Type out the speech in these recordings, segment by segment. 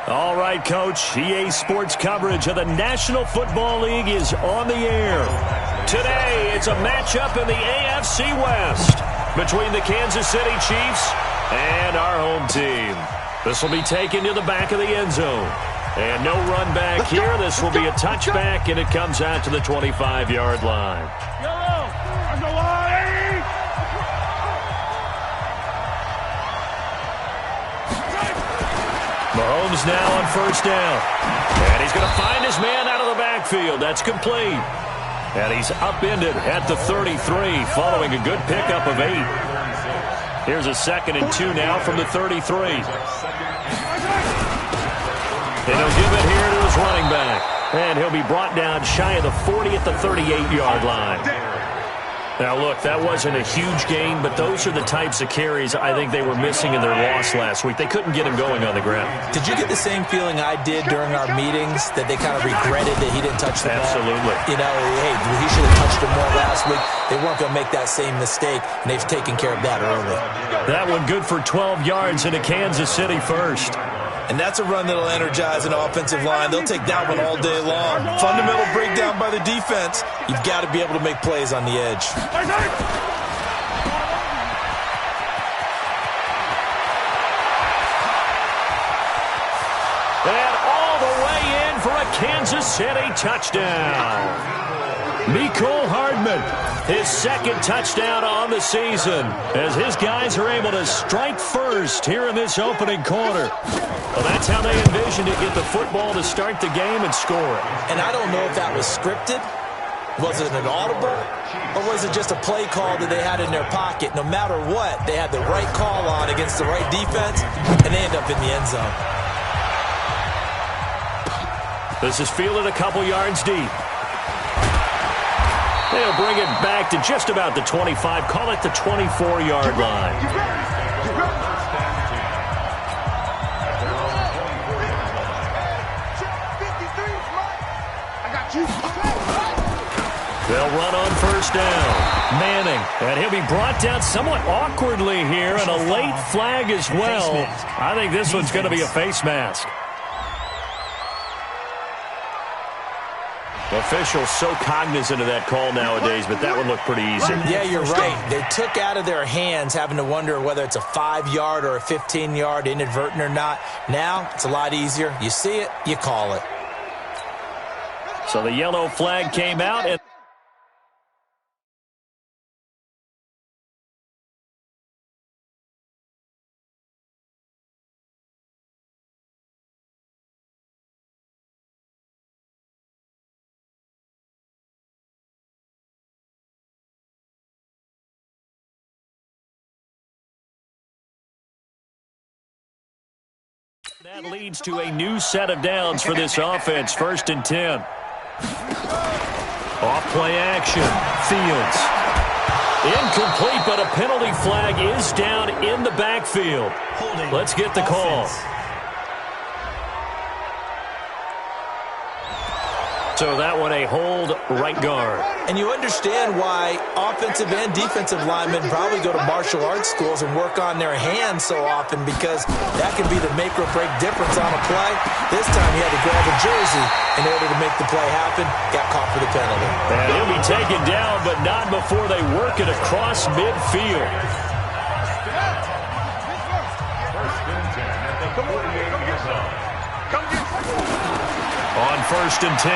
All right, Coach. EA Sports coverage of the National Football League is on the air. Today, it's a matchup in the AFC West between the Kansas City Chiefs and our home team. This will be taken to the back of the end zone. And no run back here. This will be a touchback, and it comes out to the 25-yard line. Mahomes now on first down. And he's going to find his man out of the backfield. That's complete. And he's upended at the 33 following a good pickup of 8. Here's a 2nd and 2 now from the 33. And he'll give it here to his running back. And he'll be brought down shy of the 40 at the 38-yard line. Now, look, that wasn't a huge gain, but those are the types of carries I think they were missing in their loss last week. They couldn't get him going on the ground. Did you get the same feeling I did during our meetings, that they kind of regretted that he didn't touch the ball? Absolutely. You know, hey, he should have touched it more last week. They weren't going to make that same mistake, and they've taken care of that early. That one good for 12 yards into Kansas City first. And that's a run that'll energize an offensive line. They'll take that one all day long. Fundamental breakdown by the defense. You've got to be able to make plays on the edge. And all the way in for a Kansas City touchdown. Mecole Hardman, his 2nd touchdown on the season, as his guys are able to strike first here in this opening quarter. Well, that's how they envisioned it, get the football to start the game and score it. And I don't know if that was scripted. Was it an audible? Or was it just a play call that they had in their pocket? No matter what, they had the right call on against the right defense, and they end up in the end zone. This is fielded a couple yards deep. They'll bring it back to just about the 25. Call it the 24-yard line. They'll run on first down. Manning, and he'll be brought down somewhat awkwardly here, and a late flag as well. I think this one's going to be a face mask. Officials so cognizant of that call nowadays, but that would look pretty easy. Yeah, you're right. They took out of their hands having to wonder whether it's a 5-yard or a 15-yard, inadvertent or not. Now, it's a lot easier. You see it, you call it. So the yellow flag came out, and that leads to a new set of downs for this offense. 1st and 10. Off play action. Fields. Incomplete, but a penalty flag is down in the backfield. Let's get the call. So that one a hold, right guard. And you understand why offensive and defensive linemen probably go to martial arts schools and work on their hands so often, because that can be the make or break difference on a play. This time he had to grab a jersey in order to make the play happen. Got caught for the penalty. And he'll be taken down, but not before they work it across midfield. On 1st and 10,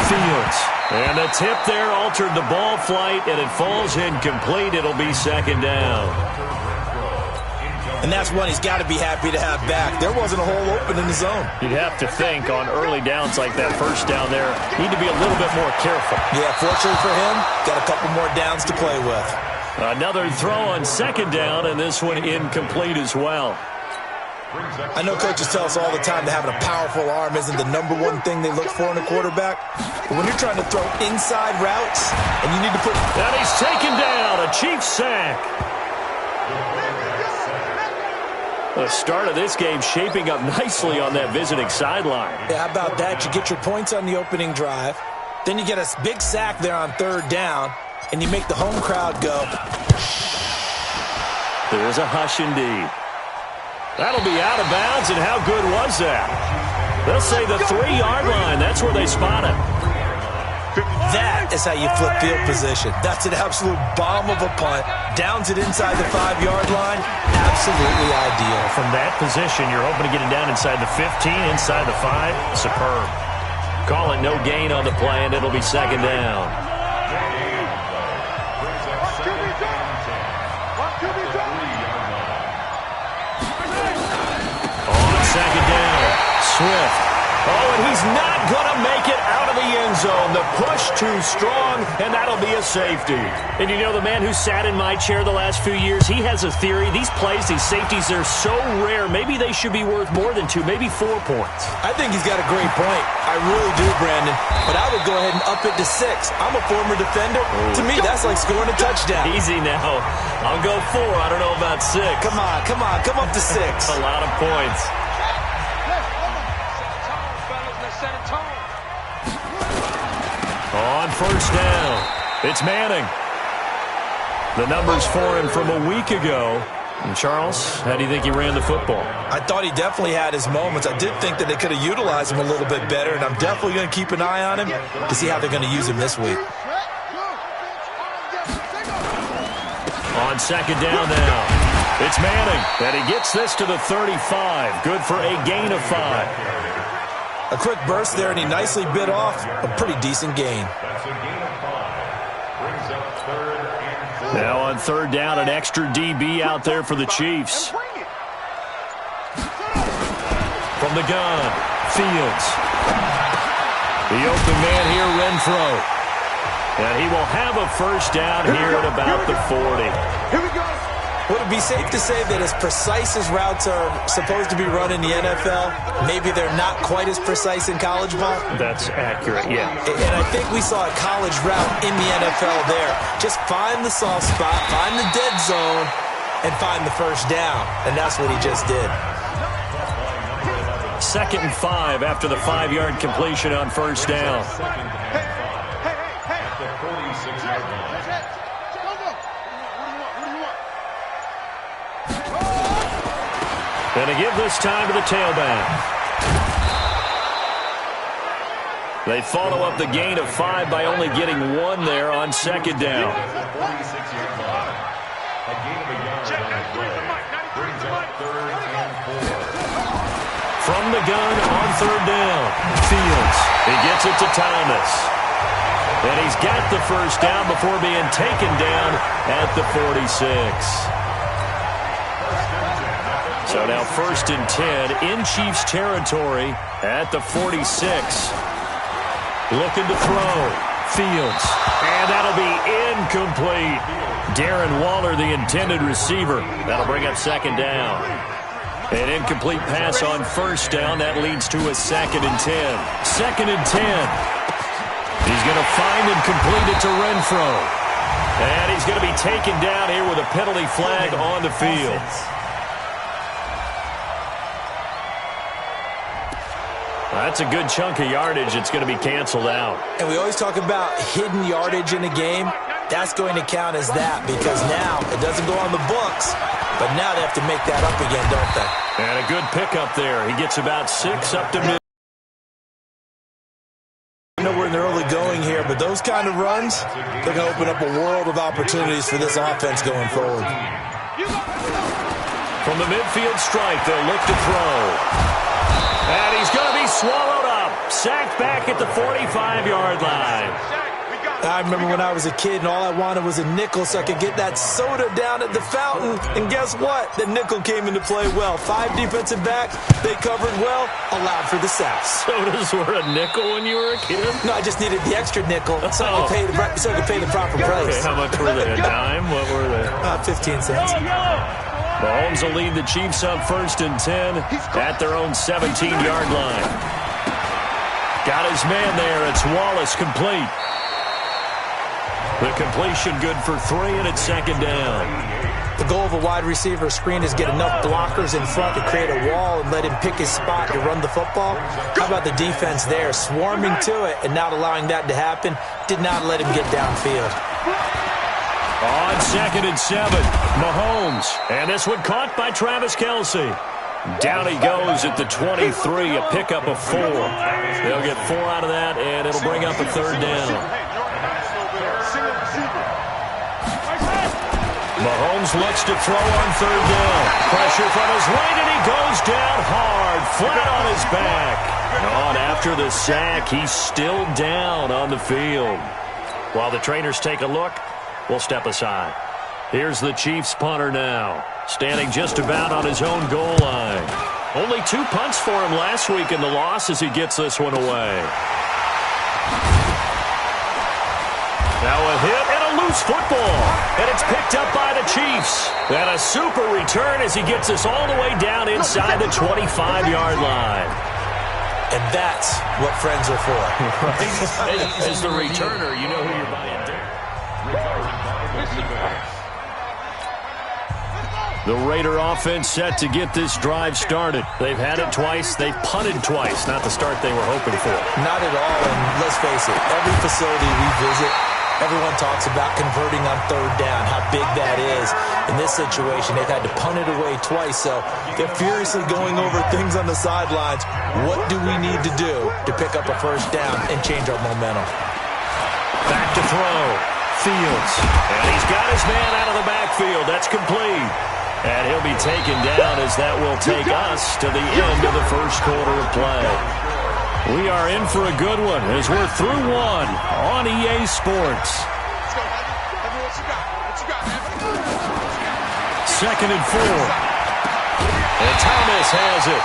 Fields. And the tip there altered the ball flight, and it falls incomplete. It'll be 2nd down. And that's one he's got to be happy to have back. There wasn't a hole open in the zone. You'd have to think on early downs like that, first down there, need to be a little bit more careful. Yeah, fortunately for him, got a couple more downs to play with. Another throw on 2nd down, and this one incomplete as well. I know coaches tell us all the time that having a powerful arm isn't the #1 thing they look for in a quarterback. But when you're trying to throw inside routes and you need to put... And he's taken down, a Chiefs sack. The start of this game shaping up nicely on that visiting sideline. Yeah, how about that? You get your points on the opening drive. Then you get a big sack there on 3rd down, and you make the home crowd go. There's a hush indeed. That'll be out of bounds, and how good was that? They'll say the 3-yard line. That's where they spot it. That is how you flip field position. That's an absolute bomb of a punt. Downs it inside the 5-yard line. Absolutely ideal. From that position, you're hoping to get it down inside the 15, inside the 5. Superb. Call it no gain on the play, and it'll be second down. On second down, Swift. Oh, and he's not going to make it out of the end zone. The push too strong, and that'll be a safety. And you know, the man who sat in my chair the last few years, he has a theory. These plays, these safeties, they're so rare. Maybe they should be worth more than 2, maybe 4 points. I think he's got a great point. I really do, Brandon. But I would go ahead and up it to 6. I'm a former defender. To me, that's like scoring a touchdown. Easy now. I'll go 4. I don't know about 6. Come on. Come up to 6. A lot of points. On first down, it's Manning. The numbers for him from a week ago. And Charles, how do you think he ran the football? I thought he definitely had his moments. I did think that they could have utilized him a little bit better, and I'm definitely going to keep an eye on him to see how they're going to use him this week. On second down now, it's Manning, and he gets this to the 35. Good for a gain of 5. A quick burst there, and he nicely bit off a pretty decent gain. Now on third down, an extra DB out there for the Chiefs. From the gun, Fields. The open man here, Renfro. And he will have a first down here at about the 40. Here we go. Would it be safe to say that as precise as routes are supposed to be run in the NFL, maybe they're not quite as precise in college ball? That's accurate, yeah. And I think we saw a college route in the NFL there. Just find the soft spot, find the dead zone, and find the first down. And that's what he just did. 2nd and 5 after the 5-yard completion on first down. And to give this time to the tailback. They follow up the gain of 5 by only getting 1 there on second down. From the gun on third down, Fields. He gets it to Thomas. And he's got the first down before being taken down at the 46. So now 1st and 10 in Chiefs territory at the 46. Looking to throw. Fields. And that'll be incomplete. Darren Waller, the intended receiver. That'll bring up second down. An incomplete pass on first down. That leads to a 2nd and 10. 2nd and 10. He's going to find and complete it to Renfro. And he's going to be taken down here with a penalty flag on the field. That's a good chunk of yardage. It's going to be canceled out. And we always talk about hidden yardage in a game. That's going to count as that because now it doesn't go on the books, but now they have to make that up again, don't they? And a good pickup there. He gets about 6 up to mid. I know we're in the early going here, but those kind of runs, they're going to open up a world of opportunities for this offense going forward. From the midfield strike, they'll look to throw. And he's going to be swallowed up. Sacked back at the 45-yard line. I remember when I was a kid and all I wanted was a nickel so I could get that soda down at the fountain. And guess what? The nickel came into play well. 5 defensive backs, they covered well, allowed for the sack. Sodas were a nickel when you were a kid? No, I just needed the extra nickel so I could pay the proper price. Okay, how much were they? A dime? What were they? 15 cents. Mahomes will lead the Chiefs up 1st and 10 at their own 17-yard line. Got his man there. It's Wallace complete. The completion good for 3, and it's second down. The goal of a wide receiver screen is get enough blockers in front to create a wall and let him pick his spot to run the football. How about the defense there, swarming to it and not allowing that to happen? Did not let him get downfield. On 2nd and 7, Mahomes. And this one caught by Travis Kelce. Down he goes at the 23, a pickup of 4. They'll get 4 out of that, and it'll bring up a third down. Mahomes looks to throw on third down. Pressure from his right, and he goes down hard, flat on his back. On after the sack, he's still down on the field. While the trainers take a look, we'll step aside. Here's the Chiefs punter now, standing just about on his own goal line. Only 2 punts for him last week in the loss as he gets this one away. Now a hit and a loose football, and it's picked up by the Chiefs. And a super return as he gets this all the way down inside the 25-yard line. And that's what friends are for. Right? As the returner, you know who you're buying into. The Raider offense set to get this drive started. They've had it twice. They've punted twice. Not the start they were hoping for. Not at all, and let's face it, every facility we visit, everyone talks about converting on third down, how big that is. In this situation, they've had to punt it away twice, so they're furiously going over things on the sidelines. What do we need to do to pick up a first down and change our momentum? Back to throw. Fields. And he's got his man out of the backfield. That's complete. And he'll be taken down as that will take us to the end of the first quarter of play. We are in for a good one as we're through one on EA Sports. Second and 4. And Thomas has it.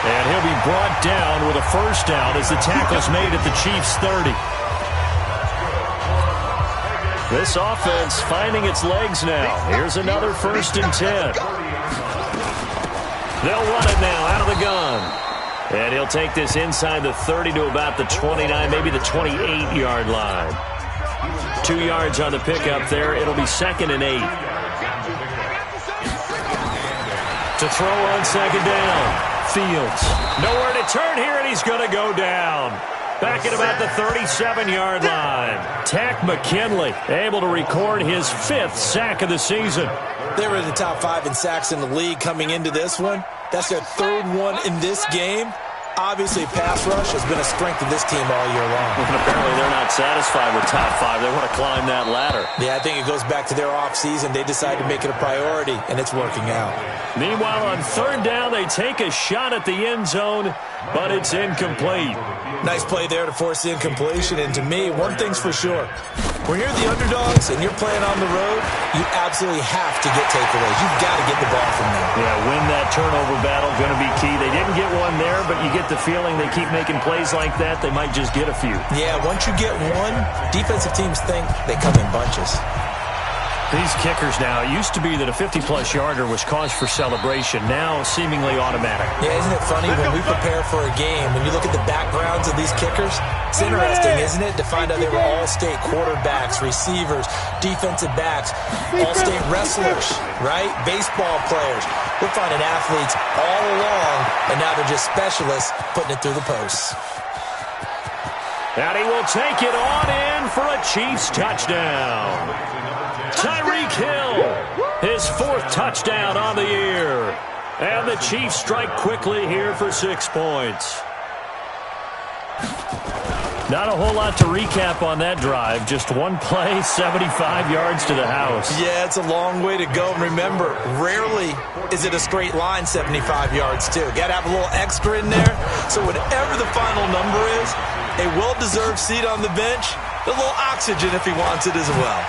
And he'll be brought down with a first down as the tackle's made at the Chiefs' 30. This offense finding its legs now. Here's another 1st and 10. They'll run it now out of the gun. And he'll take this inside the 30 to about the 29, maybe the 28-yard line. 2 yards on the pickup there. It'll be 2nd and 8. To throw on 2nd down. Fields. Nowhere to turn here, and he's going to go down. Back at about the 37-yard line. Takk McKinley able to record his 5th sack of the season. They were in the top 5 in sacks in the league coming into this one. That's their 3rd one in this game. Obviously, pass rush has been a strength of this team all year long. And apparently they're not satisfied with top 5. They want to climb that ladder. Yeah, I think it goes back to their offseason. They decided to make it a priority, and it's working out. Meanwhile, on 3rd down, they take a shot at the end zone, but it's incomplete. Nice play there to force the incompletion, and to me, one thing's for sure. When you're the underdogs and you're playing on the road, you absolutely have to get takeaways. You've got to get the ball from them. Yeah, win that turnover battle, going to be key. They didn't get one there, but you get the feeling they keep making plays like that, they might just get a few. Yeah, once you get one, defensive teams think they come in bunches. These kickers now, it used to be that a 50-plus yarder was cause for celebration. Now, seemingly automatic. Yeah, isn't it funny when we prepare for a game, when you look at the backgrounds of these kickers, it's interesting, isn't it, to find out they were all-state quarterbacks, receivers, defensive backs, all-state wrestlers, right? Baseball players. We're finding athletes all along, and now they're just specialists putting it through the posts. And he will take it on in for a Chiefs touchdown. Tyreek Hill, his 4th touchdown on the year. And the Chiefs strike quickly here for 6 points. Not a whole lot to recap on that drive. Just one play, 75 yards to the house. Yeah, it's a long way to go. And remember, rarely is it a straight line 75 yards, too. Got to have a little extra in there. So whatever the final number is, a well-deserved seat on the bench, a little oxygen if he wants it as well.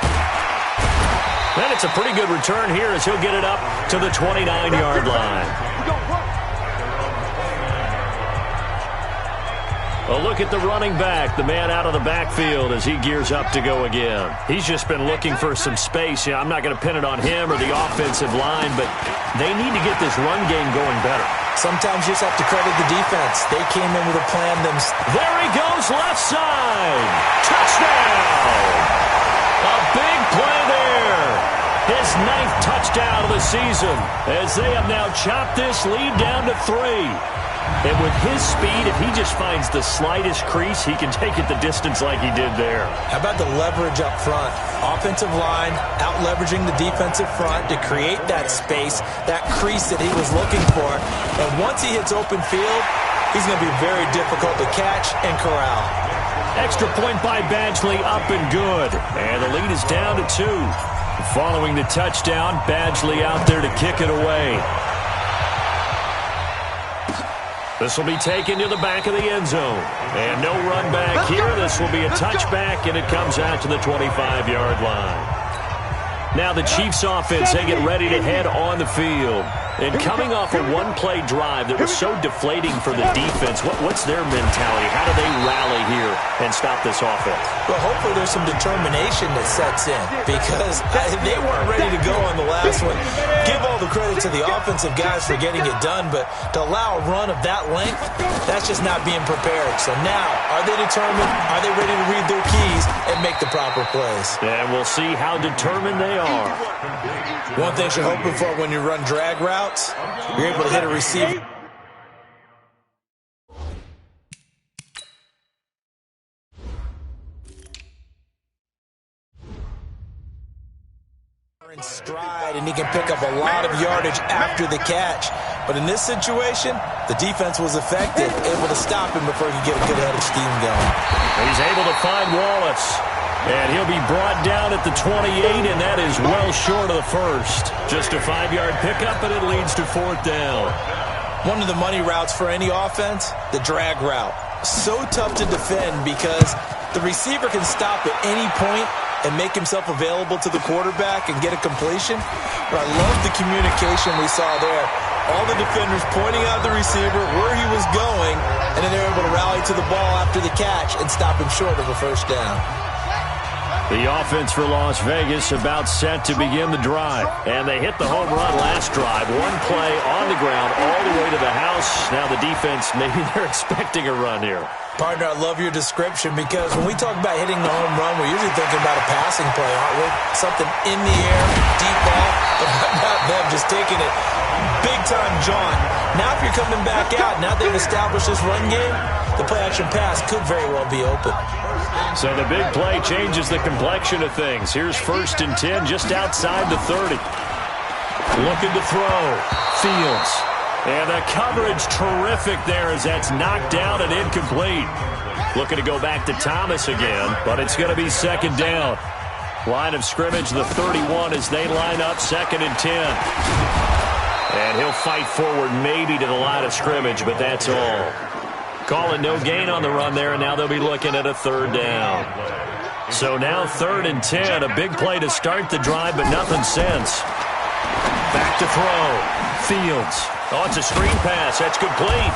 And it's a pretty good return here as he'll get it up to the 29-yard line. A look at the running back, the man out of the backfield as he gears up to go again. He's just been looking for some space. Yeah, I'm not going to pin it on him or the offensive line, but they need to get this run game going better. Sometimes you just have to credit the defense. They came in with a plan themselves. There he goes, left side. Touchdown! A big play there. His 9th touchdown of the season as they have now chopped this lead down to 3. And with his speed, if he just finds the slightest crease, he can take it the distance like he did there. How about the leverage up front? Offensive line out-leveraging the defensive front to create that space, that crease that he was looking for. And once he hits open field, he's going to be very difficult to catch and corral. Extra point by Badgley, up and good. And the lead is down to 2. Following the touchdown, Badgley out there to kick it away. This will be taken to the back of the end zone. And no run back here. This will be a touchback, and it comes out to the 25-yard line. Now the Chiefs offense, they get ready to head on the field. And coming off a one-play drive that was so deflating for the defense, what's their mentality? How do they rally here and stop this offense? Well, hopefully there's some determination that sets in because they weren't ready to go on the last one. Give all the credit to the offensive guys for getting it done, but to allow a run of that length, that's just not being prepared. So now, are they determined? Are they ready to read their keys and make the proper plays? And we'll see how determined they are. One thing you're hoping for when you run drag routes, you're able to hit a receiver. In stride, and he can pick up a lot of yardage after the catch. But in this situation, the defense was effective, able to stop him before he could get a good head of steam going. And he's able to find Wallace. And he'll be brought down at the 28, and that is well short of the first. Just a 5-yard pickup, and it leads to 4th down. One of the money routes for any offense, the drag route. So tough to defend because the receiver can stop at any point and make himself available to the quarterback and get a completion. But I love the communication we saw there. All the defenders pointing out the receiver, where he was going, and then they're able to rally to the ball after the catch and stop him short of a first down. The offense for Las Vegas about set to begin the drive. And they hit the home run last drive. One play on the ground all the way to the house. Now the defense, maybe they're expecting a run here. Partner, I love your description because when we talk about hitting the home run, we're usually thinking about a passing play, aren't we? Something in the air, deep ball, but how about them just taking it big-time jaunt. Now if you're coming back out, now they've established this run game, the play-action pass could very well be open. So the big play changes the complexion of things. Here's 1st and 10 just outside the 30. Looking to throw. Fields. And the coverage terrific there as that's knocked down and incomplete. Looking to go back to Thomas again, but it's going to be 2nd down. Line of scrimmage, the 31 as they line up 2nd and 10. And he'll fight forward maybe to the line of scrimmage, but that's all. Calling no gain on the run there, and now they'll be looking at a 3rd down. So now 3rd and 10, a big play to start the drive, but nothing since. Back to throw. Fields. Oh, it's a screen pass. That's complete.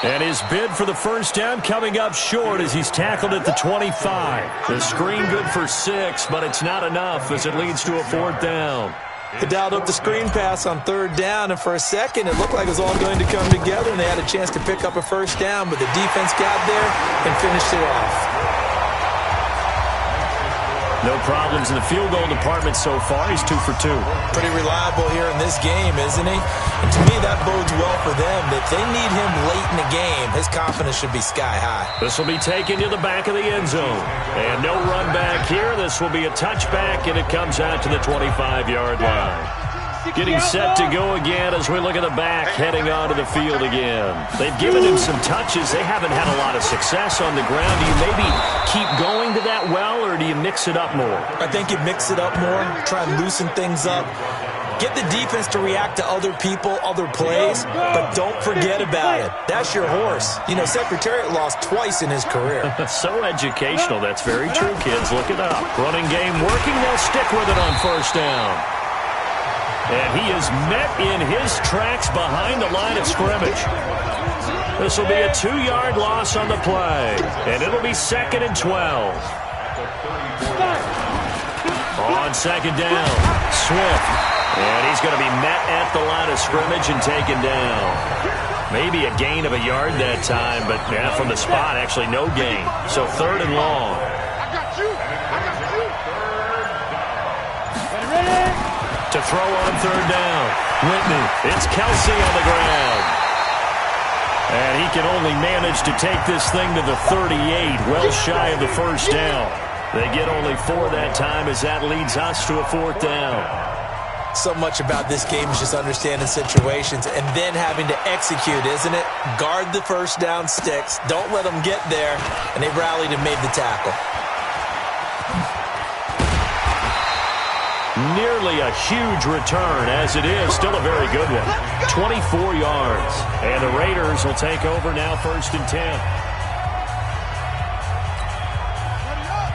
And his bid for the first down coming up short as he's tackled at the 25. The screen good for 6, but it's not enough as it leads to a 4th down. They dialed up the screen pass on 3rd down, and for a second it looked like it was all going to come together, and they had a chance to pick up a first down, but the defense got there and finished it off. No problems in the field goal department so far. He's 2 for 2. Pretty reliable here in this game, isn't he? And to me, that bodes well for them. If they need him late in the game, his confidence should be sky high. This will be taken to the back of the end zone. And no run back here. This will be a touchback, and it comes out to the 25-yard line. Getting set to go again as we look at the back heading onto the field again. They've given him some touches. They haven't had a lot of success on the ground. Do you maybe keep going to that well, or do you mix it up more? I think you mix it up more, try and loosen things up. Get the defense to react to other people, other plays, but don't forget about it. That's your horse. You know, Secretariat lost twice in his career. So educational. That's very true, kids. Look it up. Running game working. They'll stick with it on first down. And he is met in his tracks behind the line of scrimmage. This will be a 2-yard loss on the play. And it'll be 2nd and 12. On 2nd down, Swift. And he's going to be met at the line of scrimmage and taken down. Maybe a gain of a yard that time, but yeah, from the spot, actually no gain. So 3rd and long. To throw on 3rd down. Whitney. It's Kelsey on the ground. And he can only manage to take this thing to the 38, well shy of the first down. They get only 4 that time as that leads us to a 4th down. So much about this game is just understanding situations and then having to execute, isn't it? Guard the first down sticks. Don't let them get there. And they rallied and made the tackle. Nearly a huge return, as it is. Still a very good one. 24 yards. And the Raiders will take over now 1st and 10.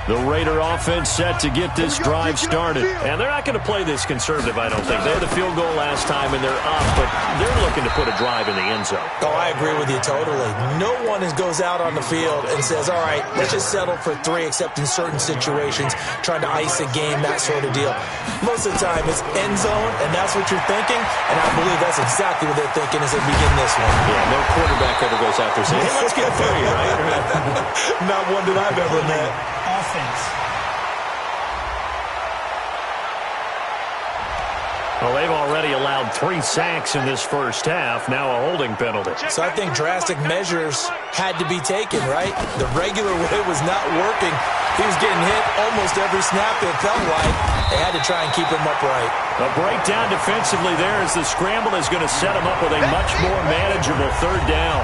The Raider offense set to get this drive started. And they're not going to play this conservative, I don't think. They had a field goal last time, and they're up, but they're looking to put a drive in the end zone. Oh, I agree with you totally. No one goes out on the field and says, all right, let's just settle for 3, except in certain situations, trying to ice a game, that sort of deal. Most of the time, it's end zone, and that's what you're thinking, and I believe that's exactly what they're thinking as they begin this one. Yeah, no quarterback ever goes out there saying, hey, let's get 3, right? Not one that I've ever met. Offense. Well, they've already allowed 3 sacks in this first half. Now a holding penalty. So I think drastic measures had to be taken, right? The regular way was not working. He was getting hit almost every snap, it felt like. They had to try and keep him upright. A breakdown defensively there as the scramble is going to set him up with a much more manageable 3rd down.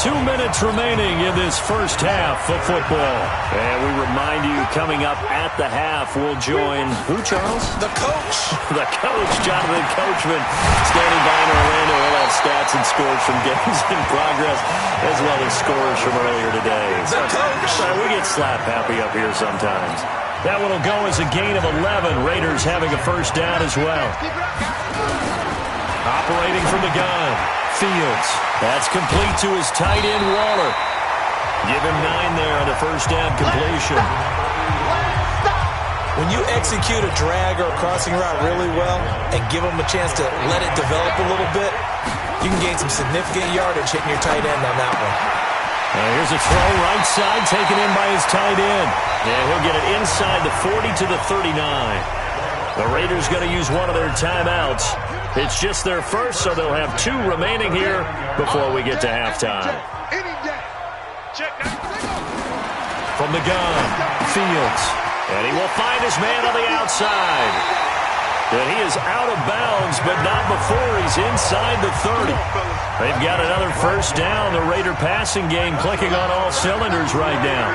2 minutes remaining in this first half of football. And we remind you, coming up at the half, we'll join who, Charles? The coach. The coach, Jonathan Coachman, standing by in Orlando. We'll have stats and scores from games in progress, as well as scores from earlier today. The coach. We get slap happy up here sometimes. That one will go as a gain of 11. Raiders having a first down as well. Operating from the gun. Fields. That's complete to his tight end, Waller. Give him 9 there on the first down completion. When you execute a drag or a crossing route really well and give them a chance to let it develop a little bit, you can gain some significant yardage hitting your tight end on that one. Here's a throw right side taken in by his tight end. And he'll get it inside the 40 to the 39. The Raiders going to use one of their timeouts. It's just their first, so they'll have 2 remaining here before we get to halftime. From the gun, Fields. And he will find his man on the outside. And he is out of bounds, but not before he's inside the 30. They've got another first down. The Raider passing game clicking on all cylinders right now.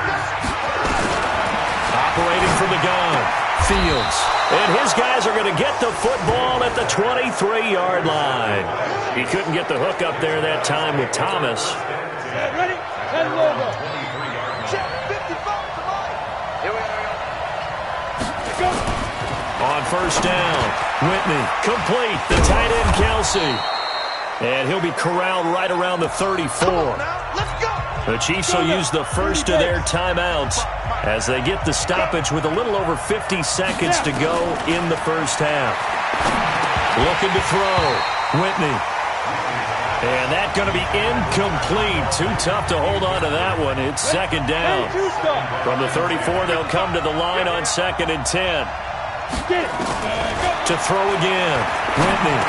Operating from the gun, Fields. And his guys are going to get the football at the 23-yard line. He couldn't get the hook up there that time with Thomas. Ready? And logo. Check 55. Here we go. On first down, Whitney, complete, the tight end, Kelsey. And he'll be corralled right around the 34. Let's go. The Chiefs will use the first of their timeouts as they get the stoppage with a little over 50 seconds to go in the first half. Looking to throw, Whitney. And that's going to be incomplete. Too tough to hold on to that one. It's 2nd down. From the 34, they'll come to the line on 2nd and 10. To throw again, Whitney.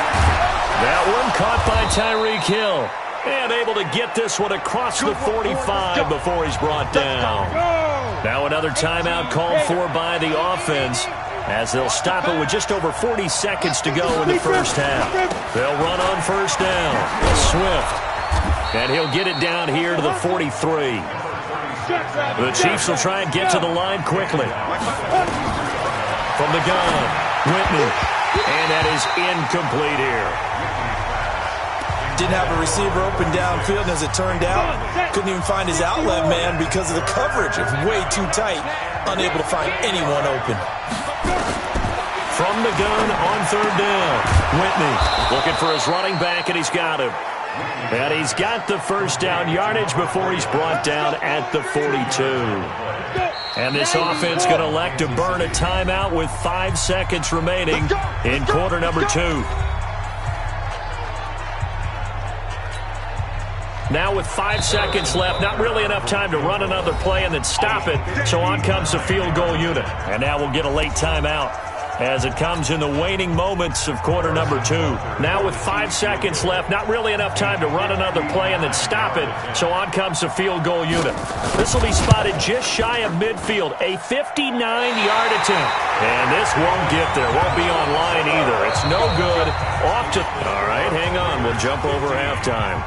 That one caught by Tyreek Hill. And able to get this one across the 45 before he's brought down. Now another timeout called for by the offense as they'll stop it with just over 40 seconds to go in the first half. They'll run on first down. Swift. And he'll get it down here to the 43. The Chiefs will try and get to the line quickly. From the gun, Whitney. And that is incomplete here. Didn't have a receiver open downfield, and as it turned out, couldn't even find his outlet man because of the coverage. It was way too tight, unable to find anyone open. From the gun on 3rd down, Whitney looking for his running back, and he's got him. And he's got the first down yardage before he's brought down at the 42. And this offense going to elect to burn a timeout with 5 seconds remaining in quarter number 2. Now with 5 seconds left, not really enough time to run another play and then stop it. So on comes the field goal unit. And now we'll get a late timeout. as it comes in the waning moments of quarter number 2. Now with 5 seconds left, not really enough time to run another play and then stop it, so on comes the field goal unit. This will be spotted just shy of midfield, a 59-yard attempt. And this won't get there, won't be on line either. It's no good. Off to... All right, hang on, we'll jump over halftime.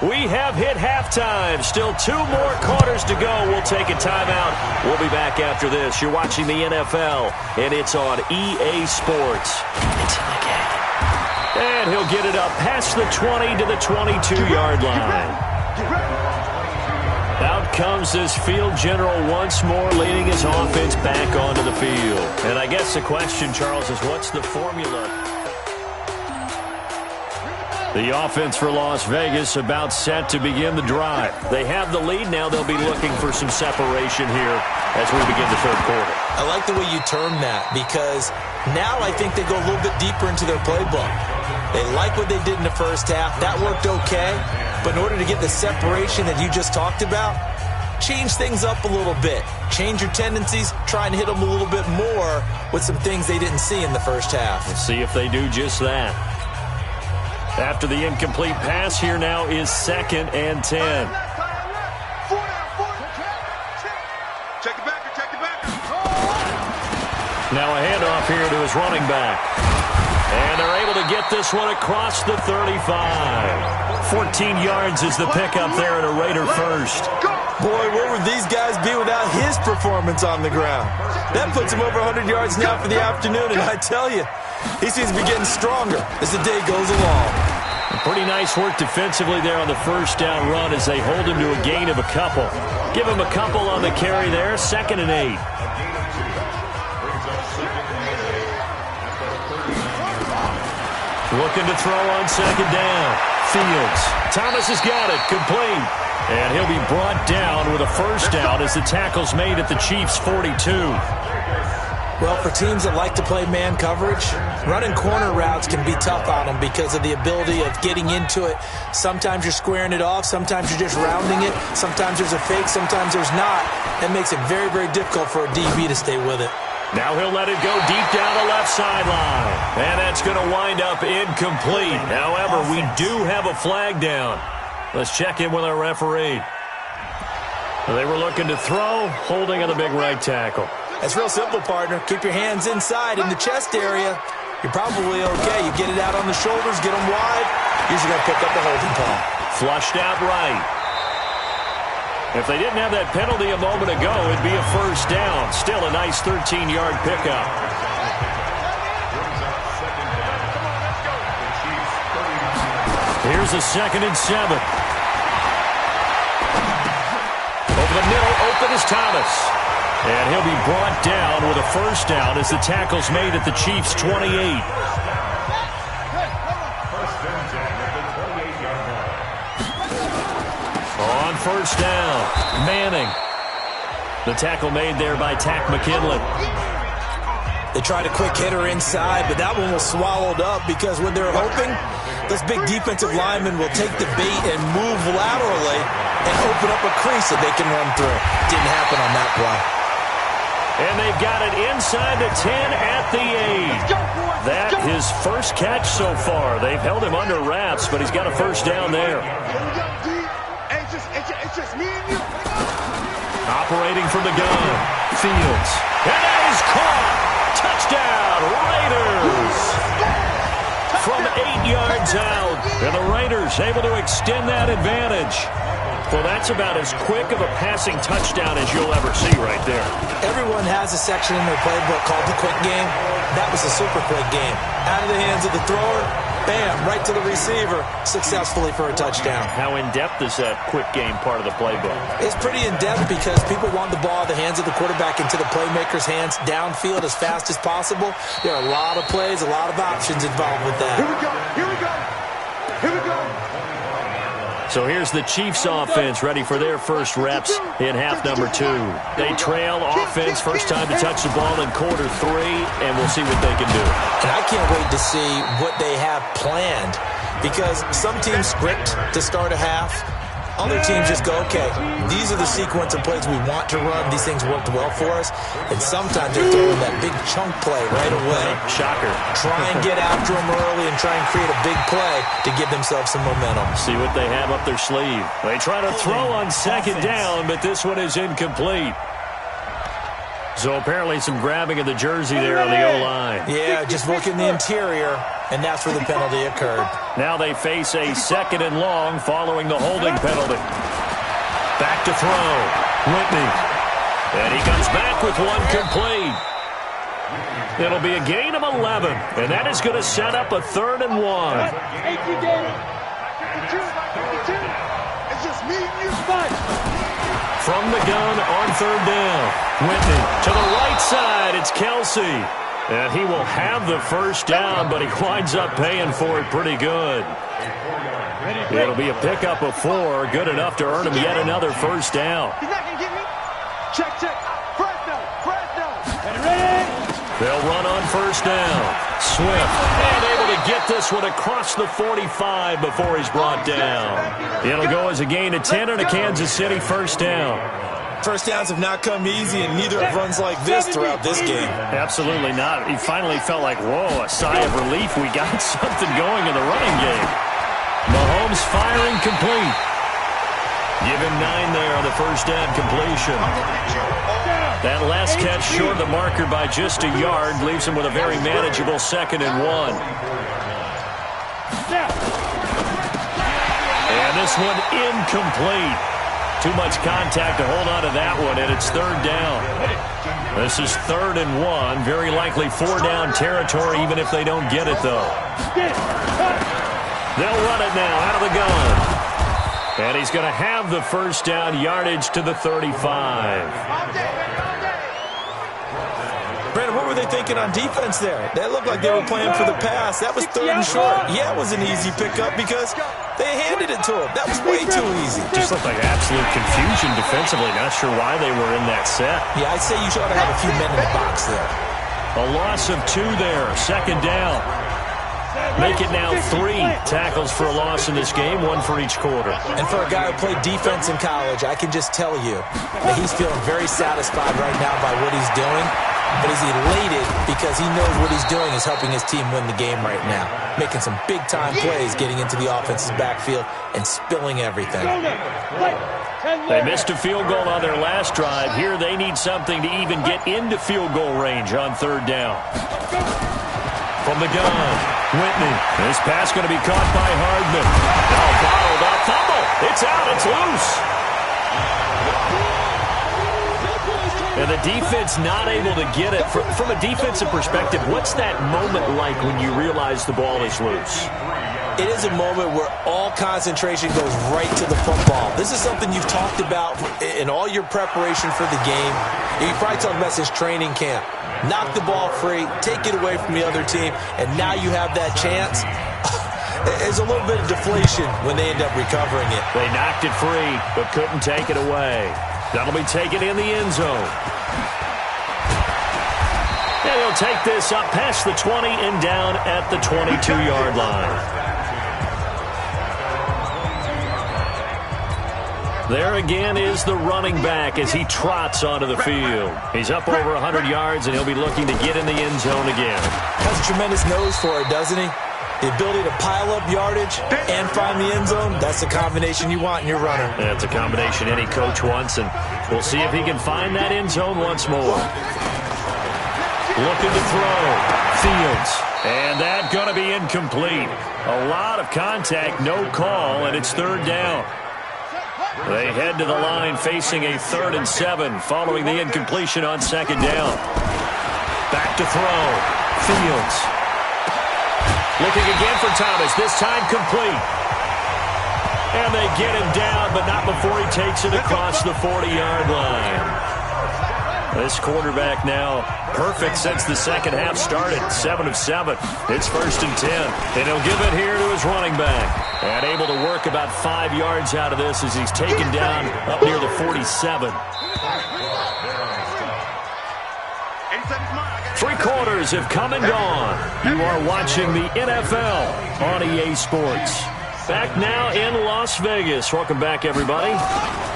We have hit halftime. Still 2 more quarters to go. We'll take a timeout. We'll be back after this. You're watching the NFL, and it's on EA Sports. It's in the game. And he'll get it up past the 20 to the 22-yard line. Out comes this field general once more, leading his offense back onto the field. And I guess the question, Charles, is what's the formula? The offense for Las Vegas about set to begin the drive. They have the lead. Now they'll be looking for some separation here as we begin the third quarter. I like the way you term that because now I think they go a little bit deeper into their playbook. They like what they did in the first half. That worked okay. But in order to get the separation that you just talked about, change things up a little bit. Change your tendencies. Try and hit them a little bit more with some things they didn't see in the first half. Let's see if they do just that. After the incomplete pass, here now is 2nd and 10. Now a handoff here to his running back. And they're able to get this one across the 35. 14 yards is the pickup there at a Raider first. Boy, where would these guys be without his performance on the ground? That puts him over 100 yards now for the afternoon, and I tell you, he seems to be getting stronger as the day goes along. Pretty nice work defensively there on the first down run as they hold him to a gain of a couple. Give him a couple on the carry there, 2nd and 8. Looking to throw on 2nd down. Fields. Thomas has got it. Complete. And he'll be brought down with a first down as the tackle's made at the Chiefs' 42. Well, for teams that like to play man coverage, running corner routes can be tough on them because of the ability of getting into it. Sometimes you're squaring it off. Sometimes you're just rounding it. Sometimes there's a fake. Sometimes there's not. That makes it very, very difficult for a DB to stay with it. Now he'll let it go deep down the left sideline. And that's going to wind up incomplete. However, we do have a flag down. Let's check in with our referee. They were looking to throw, holding on the big right tackle. That's real simple, partner. Keep your hands inside in the chest area. You're probably okay. You get it out on the shoulders, get them wide. Usually going to pick up the holding call. Flushed out right. If they didn't have that penalty a moment ago, it'd be a first down. Still a nice 13-yard pickup. Here's a 2nd and 7. Over the middle, open is Thomas. And he'll be brought down with a first down as the tackle's made at the Chiefs' 28. On first down, Manning. The tackle made there by Takk McKinley. They tried a quick hitter inside, but that one was swallowed up because when they're hoping, those big defensive linemen will take the bait and move laterally and open up a crease that they can run through. Didn't happen on that play. And they've got it inside the 10 at the 8. That his first catch so far. They've held him under wraps, but he's got a first down there. Operating from the gun. Fields. And that is caught. Touchdown, Raiders. From 8 yards out. And the Raiders able to extend that advantage. Well, that's about as quick of a passing touchdown as you'll ever see right there. Everyone has a section in their playbook called the quick game. That was a super quick game. Out of the hands of the thrower, bam, right to the receiver, successfully for a touchdown. How in-depth is that quick game part of the playbook? It's pretty in-depth because people want the ball in the hands of the quarterback into the playmaker's hands downfield as fast as possible. There are a lot of plays, a lot of options involved with that. Here we go. Here we go. Here we go. So here's the Chiefs offense ready for their first reps in half number 2. They trail offense, first time to touch the ball in quarter 3, and we'll see what they can do. And I can't wait to see what they have planned because some teams script to start a half. Other teams just go, okay, these are the sequence of plays we want to run. These things worked well for us. And sometimes they're throwing that big chunk play right away. Shocker. Try and get after them early and try and create a big play to give themselves some momentum. See what they have up their sleeve. They try to throw on second down, but this one is incomplete. So apparently some grabbing of the jersey there on the O-line. Yeah, just look in the interior, and that's where the penalty occurred. Now they face a 2nd and long following the holding penalty. Back to throw. Whitney. And he comes back with one complete. It'll be a gain of 11, and that is going to set up a 3rd and 1. It's just me and you, Spud. From the gun on 3rd down. Whitney to the right side. It's Kelsey. And he will have the first down, but he winds up paying for it pretty good. It'll be a pickup of 4. Good enough to earn him yet another first down. He's not going to get me. Check. Fresno. Ready. They'll run on first down. Swift, and able to get this one across the 45 before he's brought down. It'll go as a gain of 10 and a Kansas City first down. First downs have not come easy, and neither have runs like this throughout this game. Absolutely not. He finally felt like, whoa, a sigh of relief. We got something going in the running game. Mahomes firing complete. Give him 9 there on the first down completion. That last catch short of the marker by just a yard leaves him with a very manageable 2nd and 1. And this one incomplete. Too much contact to hold on to that one, and it's 3rd down. This is 3rd and 1. Very likely 4-down territory, even if they don't get it, though. They'll run it now out of the gun. And he's going to have the first down, yardage to the 35. Brandon, what were they thinking on defense there? That looked like they were playing for the pass. That was 3rd and short. Yeah, it was an easy pickup because they handed it to him. That was way too easy. Just looked like absolute confusion defensively. Not sure why they were in that set. Yeah, I'd say you ought to have a few men in the box there. A loss of 2 there. 2nd down. Make it now 3 tackles for a loss in this game, 1 for each quarter. And for a guy who played defense in college, I can just tell you that he's feeling very satisfied right now by what he's doing. But he's elated because he knows what he's doing is helping his team win the game right now. Making some big-time plays, getting into the offense's backfield, and spilling everything. They missed a field goal on their last drive. Here they need something to even get into field goal range on 3rd down. From the gun, Whitney. This pass going to be caught by Hardman. Oh, bottled up. Fumble. It's out. It's loose. And the defense not able to get it. From a defensive perspective, what's that moment like when you realize the ball is loose? It is a moment where all concentration goes right to the football. This is something you've talked about in all your preparation for the game. You probably talked about since training camp. Knock the ball free, take it away from the other team, and now you have that chance. There's a little bit of deflation when they end up recovering it. They knocked it free, but couldn't take it away. That'll be taken in the end zone. And he'll take this up past the 20 and down at the 22-yard line. There again is the running back as he trots onto the field. He's up over 100 yards, and he'll be looking to get in the end zone again. Has a tremendous nose for it, doesn't he? The ability to pile up yardage and find the end zone, that's the combination you want in your runner. That's a combination any coach wants, and we'll see if he can find that end zone once more. Looking to throw. Fields. And that going to be incomplete. A lot of contact, no call, and it's 3rd down. They head to the line facing a 3rd and 7 following the incompletion on 2nd down. Back to throw. Fields. Looking again for Thomas, this time complete. And they get him down, but not before he takes it across the 40-yard line. This quarterback now perfect since the second half started. 7 of 7. It's 1st and 10. And he'll give it here to his running back. And able to work about 5 yards out of this as he's taken down up near the 47. 3 quarters have come and gone. You are watching the NFL on EA Sports. Back now in Las Vegas. Welcome back, everybody.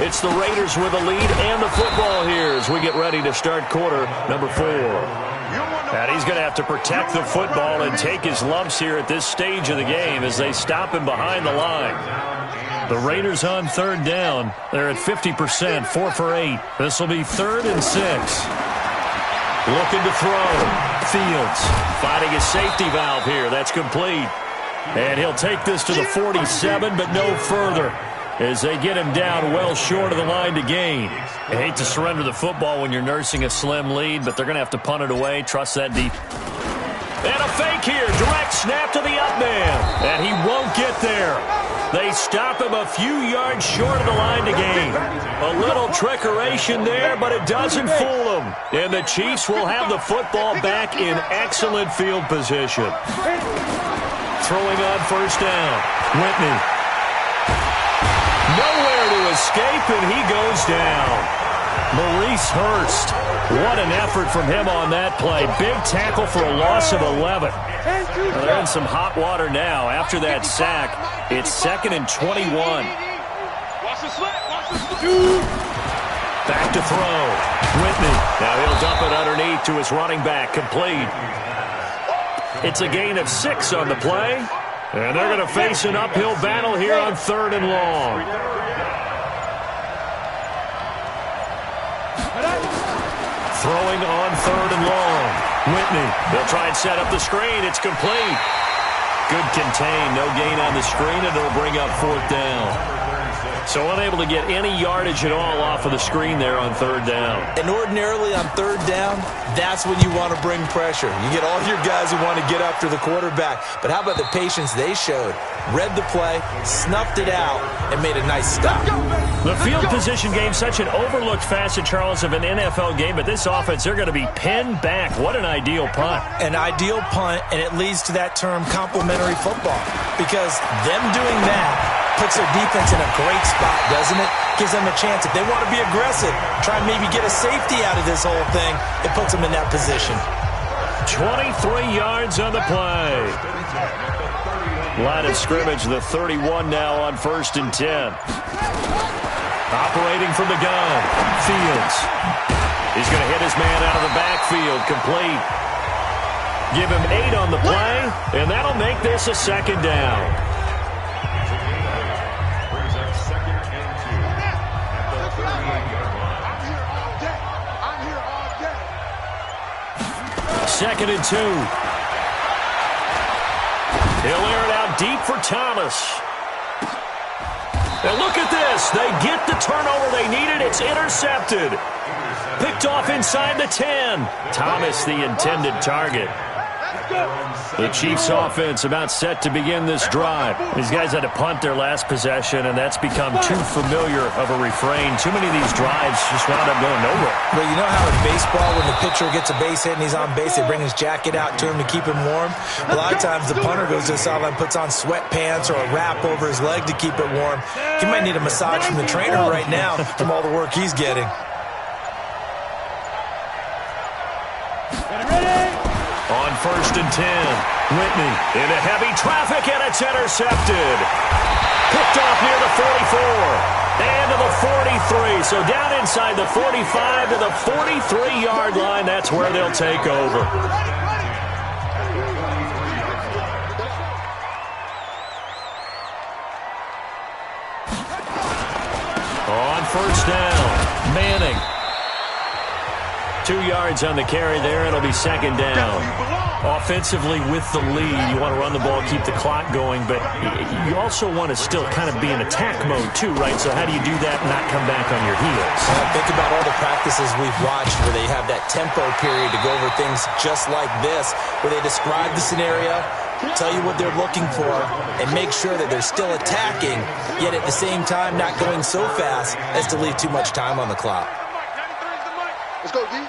It's the Raiders with the lead and the football here as we get ready to start quarter number 4. And he's going to have to protect the football and take his lumps here at this stage of the game as they stop him behind the line. The Raiders on third down. They're at 50%, 4 for 8. This will be 3rd and 6. Looking to throw. Fields finding his safety valve here. That's complete. And he'll take this to the 47, but no further as they get him down well short of the line to gain. I hate to surrender the football when you're nursing a slim lead, but they're going to have to punt it away. Trust that deep. And a fake here. Direct snap to the up man. And he won't get there. They stop him a few yards short of the line to gain. A little trickeration there, but it doesn't fool him. And the Chiefs will have the football back in excellent field position. Throwing on first down. Whitney. Nowhere to escape, and he goes down. Maurice Hurst. What an effort from him on that play. Big tackle for a loss of 11. Well, they're in some hot water now. After that sack, it's 2nd and 21. Back to throw. Whitney. Now he'll dump it underneath to his running back. Complete. It's a gain of 6 on the play. And they're going to face an uphill battle here on 3rd and long. Throwing on 3rd and long. Whitney. They'll try and set up the screen. It's complete. Good contain. No gain on the screen, and it'll bring up 4th down. So unable to get any yardage at all off of the screen there on 3rd down. And ordinarily on 3rd down, that's when you want to bring pressure. You get all your guys who want to get after the quarterback. But how about the patience they showed? Read the play, snuffed it out, and made a nice stop. The field position game, such an overlooked facet, Charles, of an NFL game. But this offense, they're going to be pinned back. What an ideal punt. An ideal punt, and it leads to that term complementary football. Because them doing that puts their defense in a great spot, doesn't it? Gives them a chance. If they want to be aggressive, try and maybe get a safety out of this whole thing, it puts them in that position. 23 yards on the play. Line of scrimmage, the 31 now on 1st and 10. Operating from the gun, Fields. He's going to hit his man out of the backfield, complete. Give him 8 on the play, and that'll make this a 2nd down. Second and 2. He'll air it out deep for Thomas. And look at this. They get the turnover they needed. It's intercepted. Picked off inside the 10. Thomas, the intended target. The Chiefs offense about set to begin this drive. These guys had to punt their last possession, and that's become too familiar of a refrain. Too many of these drives just wound up going nowhere. Well, you know how in baseball, when the pitcher gets a base hit and he's on base, they bring his jacket out to him to keep him warm? A lot of times the punter goes to the sideline, puts on sweatpants or a wrap over his leg to keep it warm. He might need a massage from the trainer right now from all the work he's getting. On 1st and 10, Whitney into heavy traffic, and it's intercepted. Picked off near the 44 and to the 43. So down inside the 45 to the 43-yard line. That's where they'll take over. On 1st down, Manning. 2 yards on the carry there. It'll be 2nd down. Offensively with the lead, you want to run the ball, keep the clock going, but you also want to still kind of be in attack mode too, right? So how do you do that and not come back on your heels? Think about all the practices we've watched where they have that tempo period to go over things just like this, where they describe the scenario, tell you what they're looking for, and make sure that they're still attacking, yet at the same time not going so fast as to leave too much time on the clock. Let's go, D.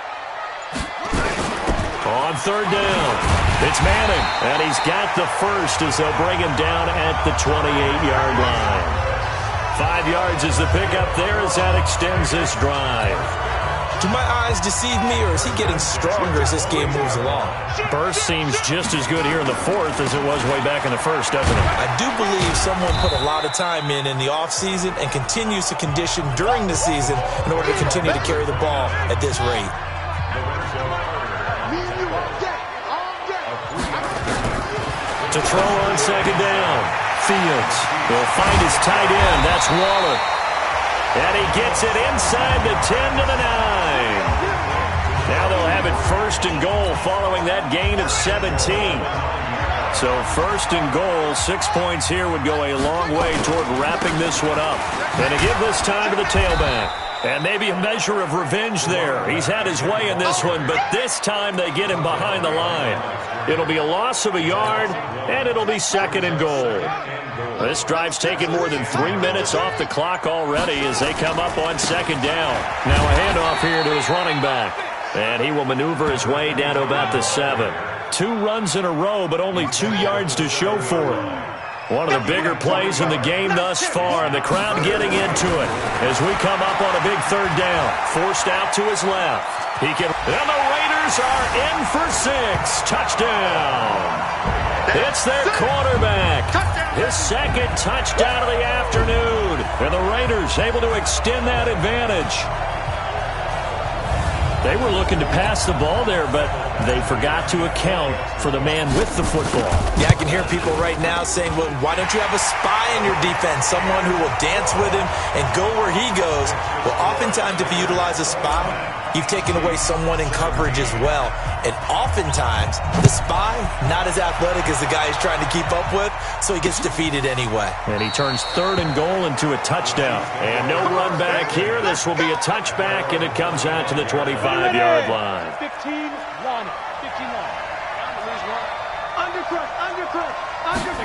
On 3rd down, it's Manning, and he's got the first as they'll bring him down at the 28-yard line. 5 yards is the pickup there as that extends this drive. Do my eyes deceive me, or is he getting stronger as this game moves along? Burst seems just as good here in the fourth as it was way back in the first, doesn't it? I do believe someone put a lot of time in the offseason and continues to condition during the season in order to continue to carry the ball at this rate. To throw on second down. Fields will find his tight end. That's Waller. And he gets it inside the 10 to the 9. Now they'll have it first and goal following that gain of 17. So first and goal, 6 points here would go a long way toward wrapping this one up. And to give this time to the tailback. And maybe a measure of revenge there. He's had his way in this one, but this time they get him behind the line. It'll be a loss of a yard, and it'll be second and goal. This drive's taken more than 3 minutes off the clock already as they come up on second down. Now a handoff here to his running back. And he will maneuver his way down to about the 7. 2 runs in a row, but only 2 yards to show for it. One of the bigger plays in the game thus far, and the crowd getting into it as we come up on a big third down. Forced out to his left. And the Raiders are in for 6. Touchdown. It's their quarterback. His second touchdown of the afternoon. And the Raiders able to extend that advantage. They were looking to pass the ball there, but they forgot to account for the man with the football. Yeah, I can hear people right now saying, well, why don't you have a spy in your defense, someone who will dance with him and go where he goes? Well, oftentimes if you utilize a spy, you've taken away someone in coverage as well. And oftentimes, the spy, not as athletic as the guy he's trying to keep up with, so he gets defeated anyway. And he turns third and goal into a touchdown. And no run back here. This will be a touchback, and it comes out to the 25-yard line. 15-1. 15-1. Undercut.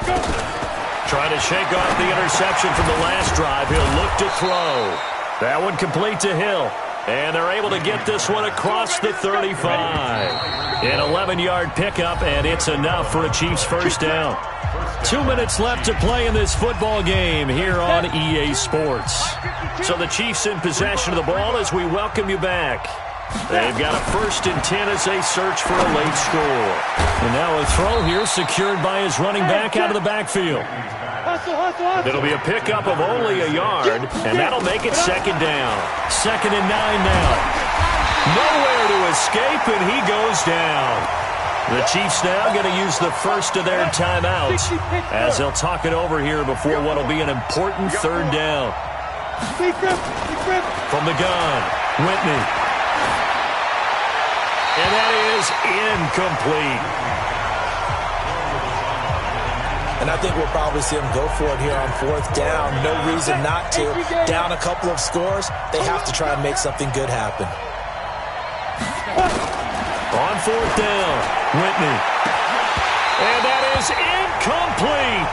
Go. Trying to shake off the interception from the last drive. He'll look to throw. That one complete to Hill. And they're able to get this one across the 35. An 11-yard pickup, and it's enough for a Chiefs first down. 2 minutes left to play in this football game here on EA Sports. So the Chiefs in possession of the ball as we welcome you back. They've got a 1st and 10 as they search for a late score. And now a throw here secured by his running back out of the backfield. It'll be a pickup of only a yard, and that'll make it second down. 2nd and 9 now. Nowhere to escape, and he goes down. The Chiefs now going to use the first of their timeouts as they'll talk it over here before what will be an important third down. From the gun, Whitney. And that is incomplete. And I think we'll probably see them go for it here on 4th down. No reason not to. Down a couple of scores, they have to try and make something good happen. On 4th down, Whitney. And that is incomplete.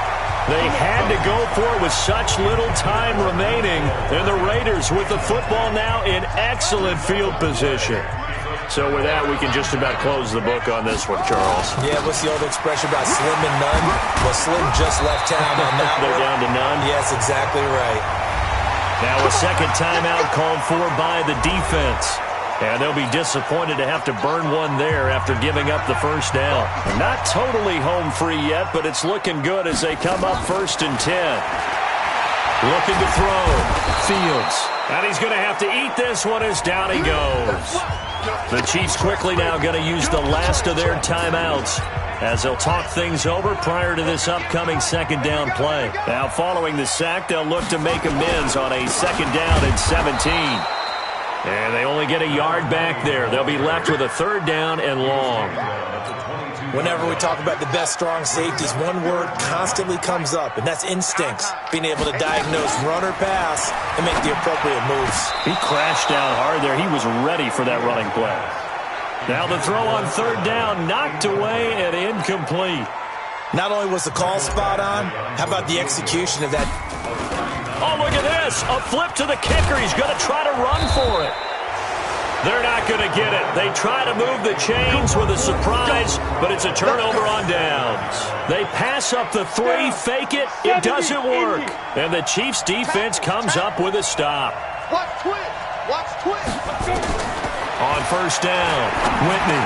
They had to go for it with such little time remaining. And the Raiders with the football now in excellent field position. So with that, we can just about close the book on this one, Charles. Yeah, what's the old expression about slim and none? Well, Slim just left town on that They're one. down to none? Yes, exactly right. Now a second timeout called for by the defense. And they'll be disappointed to have to burn one there after giving up the first down. Not totally home free yet, but it's looking good as they come up 1st and 10. Looking to throw. Fields. And he's going to have to eat this one as down he goes. The Chiefs quickly now going to use the last of their timeouts as they'll talk things over prior to this upcoming second down play. Now following the sack, they'll look to make amends on a 2nd down and 17. And they only get a yard back there. They'll be left with a 3rd down and long. Whenever we talk about the best strong safeties, one word constantly comes up, and that's instincts. Being able to diagnose run or pass and make the appropriate moves. He crashed down hard there. He was ready for that running play. Now the throw on 3rd down, knocked away and incomplete. Not only was the call spot on, how about the execution of that? Oh, look at this. A flip to the kicker. He's going to try to run for it. They're not going to get it. They try to move the chains with a surprise, but it's a turnover on downs. They pass up the 3, fake it. It doesn't work. And the Chiefs defense comes up with a stop. Watch twist. On first down, Whitney.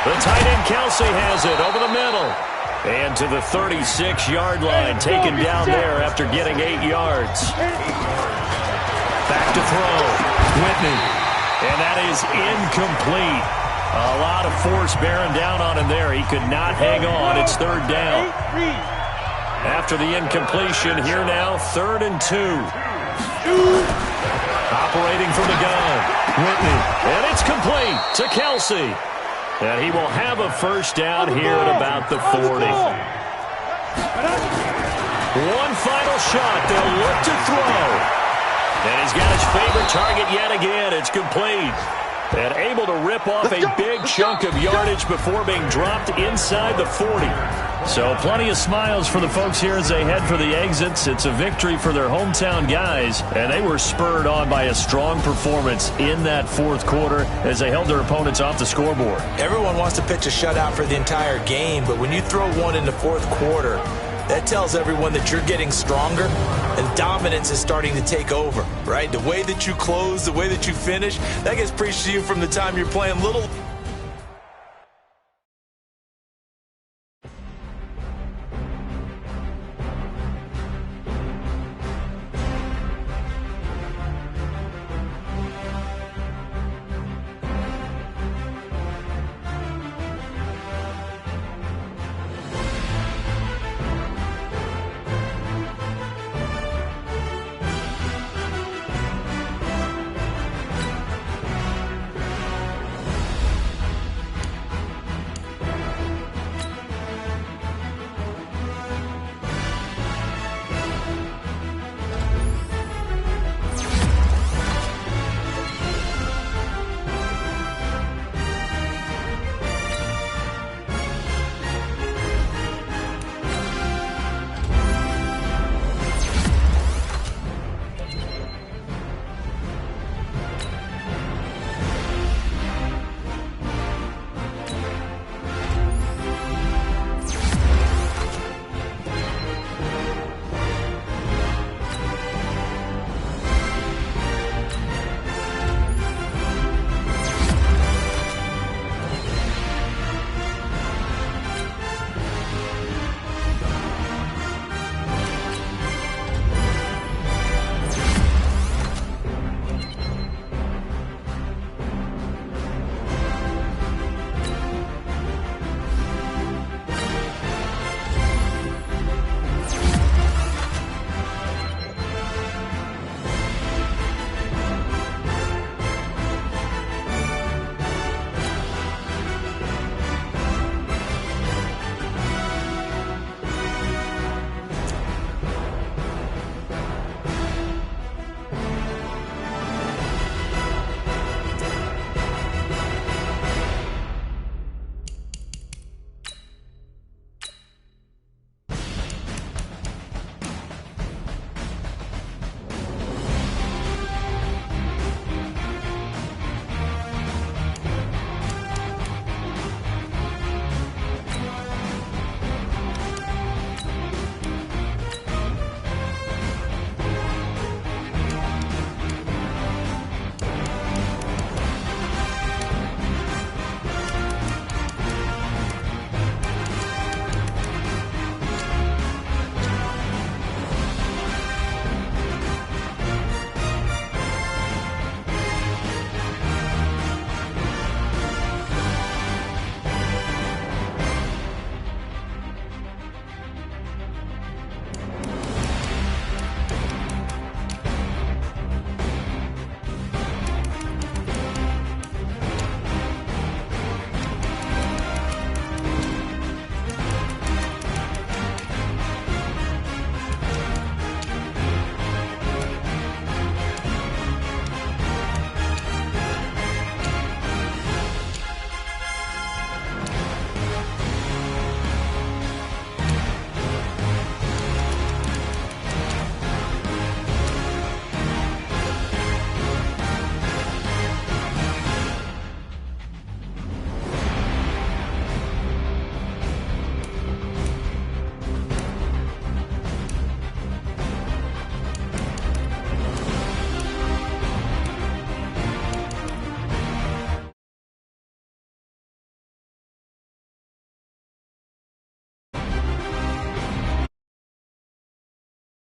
The tight end Kelsey has it over the middle. And to the 36-yard line, taken down there after getting 8 yards. Back to throw, Whitney. And that is incomplete. A lot of force bearing down on him there. He could not hang on. It's third down. After the incompletion, here now, 3rd and 2. Operating from the gun, Whitney. And it's complete to Kelsey. And he will have a first down here at about the 40. One final shot. They'll look to throw. And he's got his favorite target yet again. It's complete. And able to rip off a big chunk of yardage before being dropped inside the 40. So plenty of smiles for the folks here as they head for the exits. It's a victory for their hometown guys, and they were spurred on by a strong performance in that 4th quarter as they held their opponents off the scoreboard. Everyone wants to pitch a shutout for the entire game, but when you throw one in the 4th quarter, that tells everyone that you're getting stronger and dominance is starting to take over, right? The way that you close, the way that you finish, that gets preached to you from the time you're playing little.